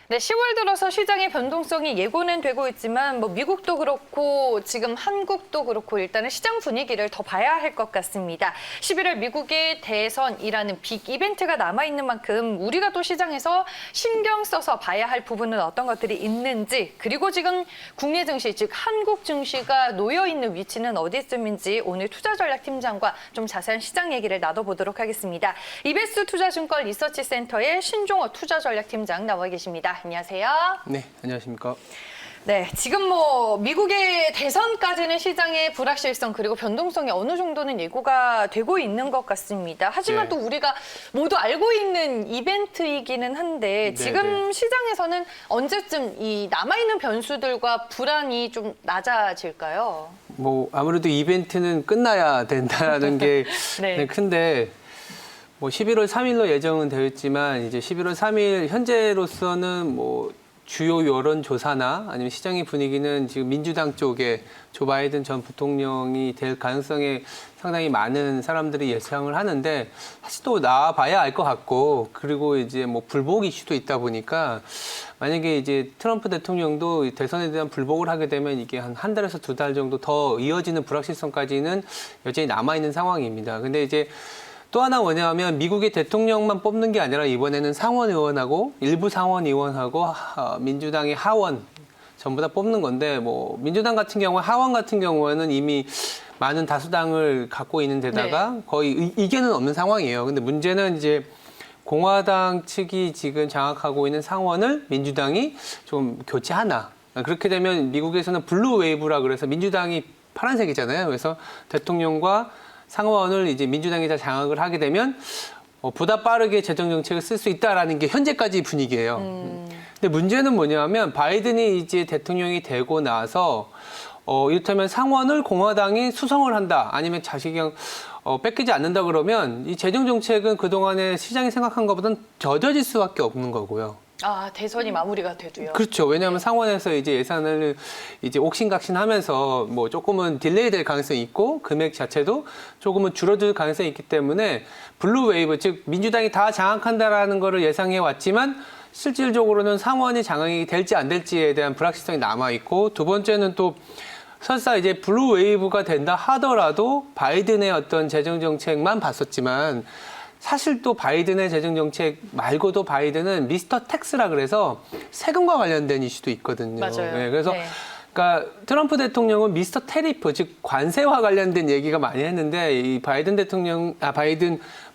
네, 10월 들어서 시장의 변동성이 예고는 되고 있지만 미국도 그렇고 지금 한국도 그렇고 일단은 시장 분위기를 더 봐야 할 것 같습니다. 11월 미국의 대선이라는 빅 이벤트가 남아있는 만큼 우리가 또 시장에서 신경 써서 봐야 할 부분은 어떤 것들이 있는지, 그리고 지금 국내 증시, 즉 한국 증시가 놓여있는 위치는 어디쯤인지 오늘 투자전략팀장과 좀 자세한 시장 얘기를 나눠보도록 하겠습니다. 이베스 투자증권 리서치센터의 신종호 투자전략팀장 나와 계십니다. 안녕하세요. 네, 안녕하십니까. 네, 지금 미국의 대선까지는 시장의 불확실성 그리고 변동성이 어느 정도는 예고가 되고 있는 것 같습니다. 하지만 또 우리가 모두 알고 있는 이벤트이기는 한데 지금 시장에서는 언제쯤 이 남아있는 변수들과 불안이 좀 낮아질까요? 아무래도 이벤트는 끝나야 된다는 게 네. 큰데 11월 3일로 예정은 되어 있지만 이제 11월 3일 현재로서는 주요 여론조사나 아니면 시장의 분위기는 지금 민주당 쪽에 조 바이든 전 부통령이 될 가능성이 상당히 많은 사람들이 예상을 하는데, 사실 또 나와봐야 알 것 같고, 그리고 이제 불복 이슈도 있다 보니까 만약에 이제 트럼프 대통령도 대선에 대한 불복을 하게 되면 이게 한 달에서 두 달 정도 더 이어지는 불확실성까지는 여전히 남아있는 상황입니다. 근데 이제 또 하나 뭐냐면 미국의 대통령만 뽑는 게 아니라 이번에는 상원 의원하고 일부 상원 의원하고 민주당의 하원 전부 다 뽑는 건데, 민주당 같은 경우 하원 같은 경우에는 이미 많은 다수당을 갖고 있는 데다가 거의 이견은 없는 상황이에요. 근데 문제는 이제 공화당 측이 지금 장악하고 있는 상원을 민주당이 좀 교체하나. 그렇게 되면 미국에서는 블루 웨이브라 그래서 민주당이 파란색이잖아요. 그래서 대통령과 상원을 이제 민주당이 다 장악을 하게 되면 보다 빠르게 재정 정책을 쓸 수 있다라는 게 현재까지 분위기예요. 근데 문제는 뭐냐면 바이든이 이제 대통령이 되고 나서 이렇다면 상원을 공화당이 수성을 한다, 아니면 자식이 뺏기지 않는다 그러면 이 재정 정책은 그동안에 시장이 생각한 것보다는 더뎌질 수밖에 없는 거고요. 아, 대선이 마무리가 돼도요. 그렇죠. 왜냐하면 상원에서 이제 예산을 이제 옥신각신하면서 조금은 딜레이 될 가능성이 있고 금액 자체도 조금은 줄어들 가능성이 있기 때문에 블루 웨이브, 즉 민주당이 다 장악한다라는 거를 예상해 왔지만 실질적으로는 상원이 장악이 될지 안 될지에 대한 불확실성이 남아 있고, 두 번째는 또 설사 이제 블루 웨이브가 된다 하더라도 바이든의 어떤 재정 정책만 봤었지만 사실 또 바이든의 재정정책 말고도 바이든은 미스터 텍스라 그래서 세금과 관련된 이슈도 있거든요. 맞아요. 네, 그래서 그러니까 트럼프 대통령은 미스터 테리프, 즉 관세와 관련된 얘기가 많이 했는데 이 바이든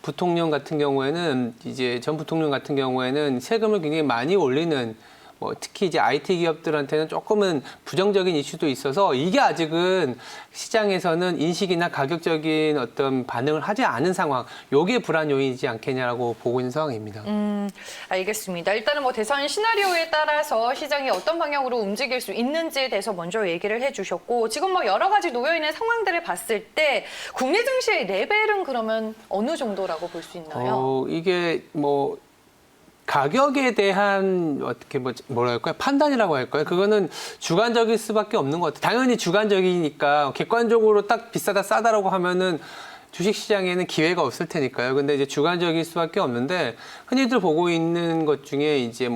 부통령 같은 경우에는 이제 전 부통령 같은 경우에는 세금을 굉장히 많이 올리는, 특히 이제 IT 기업들한테는 조금은 부정적인 이슈도 있어서 이게 아직은 시장에서는 인식이나 가격적인 어떤 반응을 하지 않은 상황, 요게 불안 요인이지 않겠냐라고 보고 있는 상황입니다. 알겠습니다. 일단은 대선 시나리오에 따라서 시장이 어떤 방향으로 움직일 수 있는지에 대해서 먼저 얘기를 해주셨고, 지금 여러 가지 놓여있는 상황들을 봤을 때 국내 증시의 레벨은 그러면 어느 정도라고 볼 수 있나요? 이게 가격에 대한 어떻게 뭐라 할까요? 판단이라고 할까요? 그거는 주관적일 수밖에 없는 것 같아요. 당연히 주관적이니까 객관적으로 딱 비싸다 싸다라고 하면은 주식시장에는 기회가 없을 테니까요. 근데 이제 주관적일 수밖에 없는데, 흔히들 보고 있는 것 중에 이제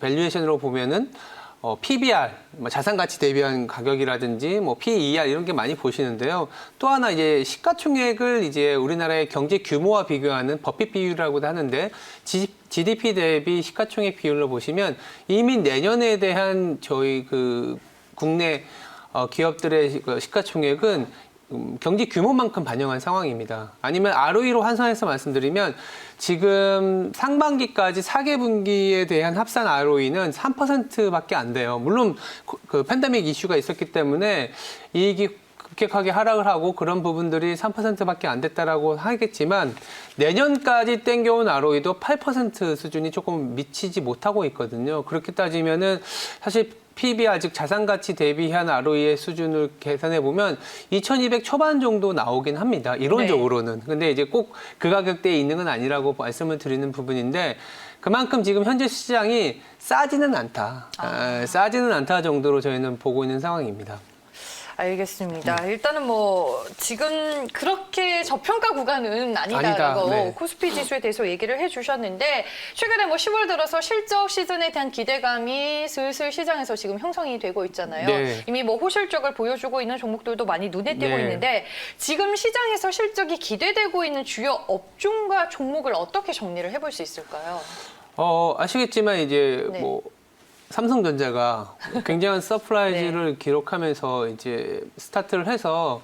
밸류에이션으로 보면은 PBR, 자산가치 대비한 가격이라든지 PER 이런 게 많이 보시는데요. 또 하나 이제 시가총액을 이제 우리나라의 경제 규모와 비교하는 버핏 비율이라고도 하는데, GDP 대비 시가총액 비율로 보시면 이미 내년에 대한 저희 국내 기업들의 시가총액은 경제 규모만큼 반영한 상황입니다. 아니면 ROE로 환산해서 말씀드리면 지금 상반기까지 4개분기에 대한 합산 ROE는 3%밖에 안 돼요. 물론 그 팬데믹 이슈가 있었기 때문에 이익이 급격하게 하락을 하고 그런 부분들이 3%밖에 안 됐다라고 하겠지만 내년까지 땡겨온 ROE도 8% 수준이 조금 미치지 못하고 있거든요. 그렇게 따지면은 사실 PBR, 즉 자산가치 대비한 ROE의 수준을 계산해 보면 2,200 초반 정도 나오긴 합니다. 이론적으로는. 근데 이제 꼭 그 가격대에 있는 건 아니라고 말씀을 드리는 부분인데, 그만큼 지금 현재 시장이 싸지는 않다. 싸지는 않다 정도로 저희는 보고 있는 상황입니다. 알겠습니다. 일단은 뭐 지금 그렇게 저평가 구간은 아니다라고 네. 코스피 지수에 대해서 얘기를 해주셨는데 최근에 뭐 10월 들어서 실적 시즌에 대한 기대감이 슬슬 시장에서 지금 형성이 되고 있잖아요. 네. 이미 뭐 호실적을 보여주고 있는 종목들도 많이 눈에 띄고 네. 있는데 지금 시장에서 실적이 기대되고 있는 주요 업종과 종목을 어떻게 정리를 해볼 수 있을까요? 아시겠지만 이제 네. 뭐 삼성전자가 굉장한 서프라이즈를 기록하면서 이제 스타트를 해서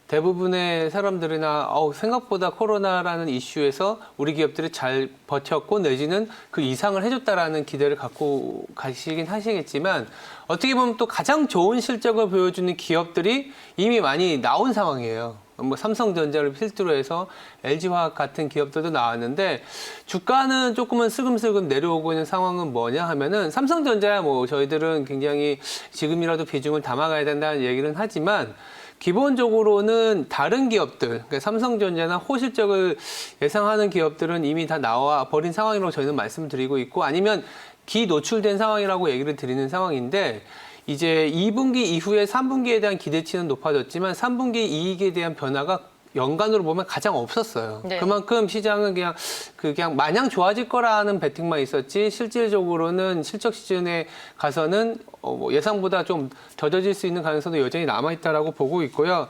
대부분의 사람들이나 생각보다 코로나라는 이슈에서 우리 기업들이 잘 버텼고 내지는 그 이상을 해줬다라는 기대를 갖고 가시긴 하시겠지만 어떻게 보면 또 가장 좋은 실적을 보여주는 기업들이 이미 많이 나온 상황이에요. 뭐 삼성전자를 필두로 해서 LG화학 같은 기업들도 나왔는데 주가는 조금은 슬금슬금 내려오고 있는 상황은 뭐냐 하면은 삼성전자야 뭐 저희들은 굉장히 지금이라도 비중을 담아가야 된다는 얘기는 하지만 기본적으로는 다른 기업들, 그러니까 삼성전자나 호실적을 예상하는 기업들은 이미 다 나와 버린 상황이라고 저희는 말씀드리고 있고 아니면 기노출된 상황이라고 얘기를 드리는 상황인데 이제 2분기 이후에 3분기에 대한 기대치는 높아졌지만 3분기 이익에 대한 변화가 연간으로 보면 가장 없었어요. 네. 그만큼 시장은 그냥 마냥 좋아질 거라는 베팅만 있었지 실질적으로는 실적 시즌에 가서는 뭐 예상보다 좀 더뎌질 수 있는 가능성도 여전히 남아있다라고 보고 있고요.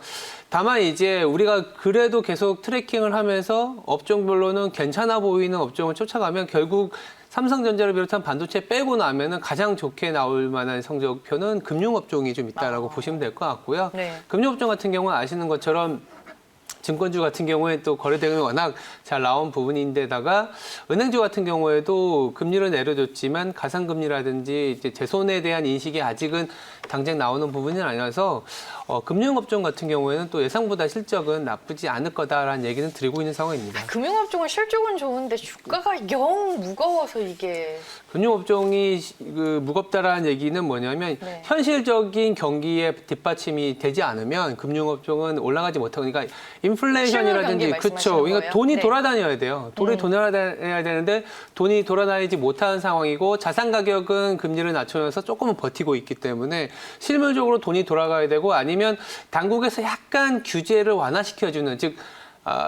다만 이제 우리가 그래도 계속 트래킹을 하면서 업종별로는 괜찮아 보이는 업종을 쫓아가면 결국 삼성전자를 비롯한 반도체 빼고 나면은 가장 좋게 나올 만한 성적표는 금융업종이 좀 있다라고 보시면 될 것 같고요. 네. 금융업종 같은 경우는 아시는 것처럼 증권주 같은 경우에 또 거래 대금이 워낙 잘 나온 부분인데다가 은행주 같은 경우에도 금리를 내려줬지만 가상금리라든지 이제 제 손에 대한 인식이 아직은 당장 나오는 부분은 아니라서 금융업종 같은 경우에는 또 예상보다 실적은 나쁘지 않을 거다라는 얘기는 드리고 있는 상황입니다. 금융업종은 실적은 좋은데 주가가 영 무거워서 이게 금융업종이 무겁다라는 얘기는 뭐냐면 네. 현실적인 경기에 뒷받침이 되지 않으면 금융업종은 올라가지 못하고 그러니까 인플레이션이라든지 실물 경기 그쵸. 말씀하시는 그러니까 거예요? 돈이 네. 돌아다녀야 돼요. 돈이 돌아다녀야 되는데 돈이 돌아다니지 못하는 상황이고 자산 가격은 금리를 낮추면서 조금은 버티고 있기 때문에 실물적으로 돈이 돌아가야 되고 아니면 당국에서 약간 규제를 완화시켜주는 즉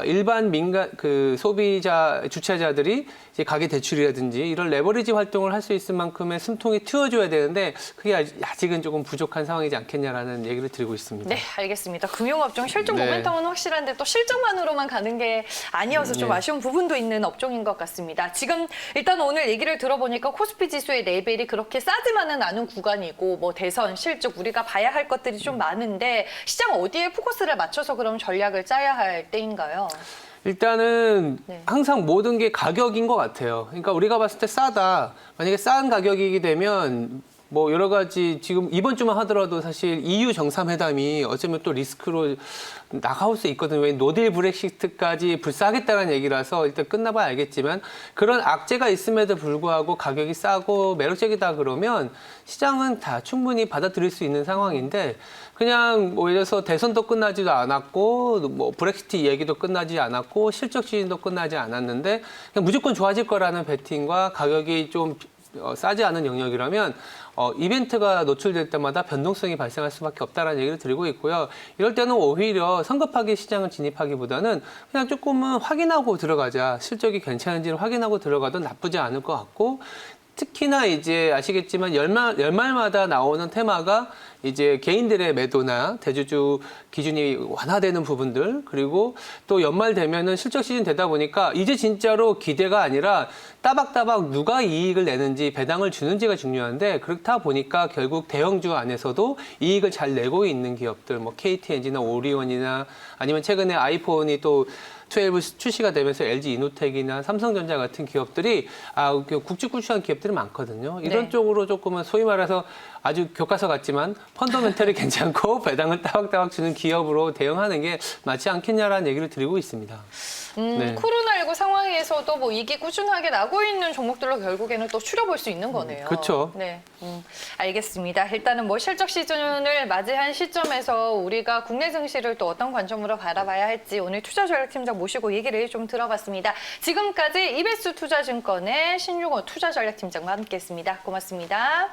일반 민간 소비자 주체자들이 이제 가계 대출이라든지 이런 레버리지 활동을 할 수 있을 만큼의 숨통이 트여줘야 되는데 그게 아직은 조금 부족한 상황이지 않겠냐라는 얘기를 드리고 있습니다. 네, 알겠습니다. 금융업종 실적 네. 모멘텀은 확실한데 또 실적만으로만 가는 게 아니어서 좀 네. 아쉬운 부분도 있는 업종인 것 같습니다. 지금 일단 오늘 얘기를 들어보니까 코스피 지수의 레벨이 그렇게 싸지만은 않은 구간이고 뭐 대선, 실적 우리가 봐야 할 것들이 좀 많은데 시장 어디에 포커스를 맞춰서 그럼 전략을 짜야 할 때인가요? 일단은 네. 항상 모든 게 가격인 것 같아요. 그러니까 우리가 봤을 때 싸다. 만약에 싼 가격이게 되면 뭐 여러 가지 지금 이번 주만 하더라도 사실 EU 정상회담이 어쩌면 또 리스크로 나가올 수 있거든요. 왜 노딜 브렉시트까지 불사하겠다는 얘기라서 일단 끝나봐야 알겠지만 그런 악재가 있음에도 불구하고 가격이 싸고 매력적이다 그러면 시장은 다 충분히 받아들일 수 있는 상황인데 그냥 뭐 예를 들어서 대선도 끝나지도 않았고 뭐 브렉시트 얘기도 끝나지 않았고 실적 시즌도 끝나지 않았는데 그냥 무조건 좋아질 거라는 베팅과 가격이 좀 싸지 않은 영역이라면 이벤트가 노출될 때마다 변동성이 발생할 수밖에 없다는 얘기를 드리고 있고요. 이럴 때는 오히려 성급하게 시장을 진입하기보다는 그냥 조금은 확인하고 들어가자. 실적이 괜찮은지를 확인하고 들어가도 나쁘지 않을 것 같고 특히나 이제 아시겠지만 연말마다 나오는 테마가 이제 개인들의 매도나 대주주 기준이 완화되는 부분들 그리고 또 연말 되면은 실적 시즌 되다 보니까 이제 진짜로 기대가 아니라 따박따박 누가 이익을 내는지 배당을 주는지가 중요한데 그렇다 보니까 결국 대형주 안에서도 이익을 잘 내고 있는 기업들 뭐 KTNG나 오리온이나 아니면 최근에 아이폰이 또 12 출시가 되면서 LG 이노텍이나 삼성전자 같은 기업들이 굵직굵직한 기업들이 많거든요. 이런 네. 쪽으로 쪽으로 조금은 소위 말해서 아주 교과서 같지만 펀더멘털이 괜찮고 배당을 따박따박 주는 기업으로 대응하는 게 맞지 않겠냐라는 얘기를 드리고 있습니다. 네. 코로나19 상황에서도 뭐 이익이 꾸준하게 나고 있는 종목들로 결국에는 또 추려볼 수 있는 거네요. 그렇죠. 네, 알겠습니다. 일단은 뭐 실적 시즌을 맞이한 시점에서 우리가 국내 증시를 또 어떤 관점으로 바라봐야 할지 오늘 투자전략팀장 모시고 얘기를 좀 들어봤습니다. 지금까지 이베스 투자증권의 신용호 투자전략팀장과 함께했습니다. 고맙습니다.